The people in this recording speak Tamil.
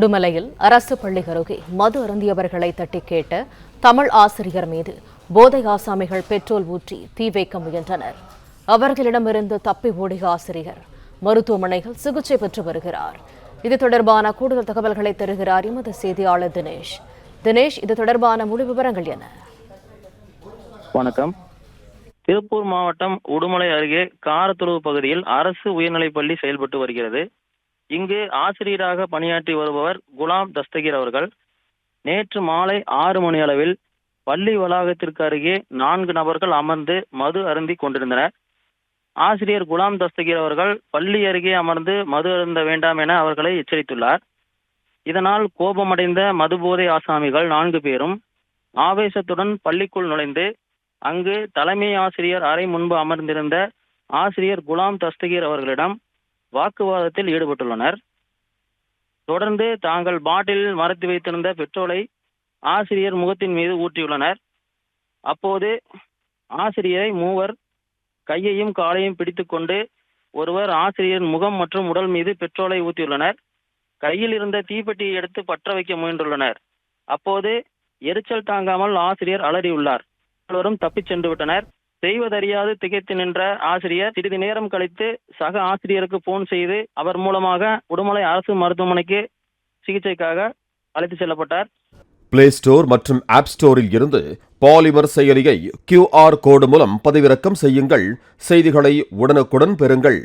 உடுமலையில் அரசு பள்ளி அருகே மது அருந்தியவர்களை தட்டி கேட்ட தமிழ் ஆசிரியர் மீது போதை ஆசாமிகள் பெட்ரோல் ஊற்றி தீ வைக்க முயன்றனர். அவர்களிடமிருந்து தப்பி ஓடிய ஆசிரியர் மருத்துவமனையில் சிகிச்சை பெற்று வருகிறார். இது தொடர்பான கூடுதல் தகவல்களை தருகிறார் எமது செய்தியாளர் தினேஷ். இது தொடர்பான முழு விவரங்கள் என்ன? வணக்கம். திருப்பூர் மாவட்டம் உடுமலை அருகே காரத்துளவு பகுதியில் அரசு உயர்நிலைப்பள்ளி செயல்பட்டு வருகிறது. இங்கு ஆசிரியராக பணியாற்றி வருபவர் குலாம் தஸ்தகீர் அவர்கள் நேற்று மாலை 6 மணி அளவில் பள்ளி வளாகத்திற்கு அருகே 4 நபர்கள் அமர்ந்து மது அருந்தி கொண்டிருந்தனர். ஆசிரியர் குலாம் தஸ்தகீர் அவர்கள் பள்ளி அருகே அமர்ந்து மது அருந்த வேண்டாம் என அவர்களை எச்சரித்துள்ளார். இதனால் கோபமடைந்த மதுபோதை ஆசாமிகள் 4 பேரும் ஆவேசத்துடன் பள்ளிக்குள் நுழைந்து அங்கு தலைமை ஆசிரியர் அறை முன்பு அமர்ந்திருந்த ஆசிரியர் குலாம் தஸ்தகீர் அவர்களிடம் வாக்குவாதத்தில் ஈடுபட்டுள்ளனர். தொடர்ந்து தாங்கள் பாட்டிலில் மறைத்து வைத்திருந்த பெட்ரோலை ஆசிரியர் முகத்தின் மீது ஊற்றியுள்ளனர். அப்போது ஆசிரியரை மூவர் கையையும் காலையும் பிடித்துக்கொண்டு ஒருவர் ஆசிரியர் முகம் மற்றும் உடல் மீது பெட்ரோலை ஊற்றியுள்ளனர். கையில் இருந்த தீப்பெட்டியை எடுத்து பற்ற வைக்க முயன்றுள்ளனர். அப்போது எரிச்சல் தாங்காமல் ஆசிரியர் அலறியுள்ளார். இருவரும் தப்பிச் சென்று விட்டனர். செய்வதறியாது திகைத்து நின்ற ஆசிரியர் சிறிது நேரம் கழித்து சக ஆசிரியருக்கு போன் செய்து அவர் மூலமாக உடுமலை அரசு மருத்துவமனைக்கு சிகிச்சைக்காக அழைத்து செல்லப்பட்டார். பிளே ஸ்டோர் மற்றும் ஆப் ஸ்டோரில் இருந்து பாலிமர் செயலியை QR கோடு மூலம் பதிவிறக்கம் செய்யுங்கள். செய்திகளை உடனுக்குடன் பெறுங்கள்.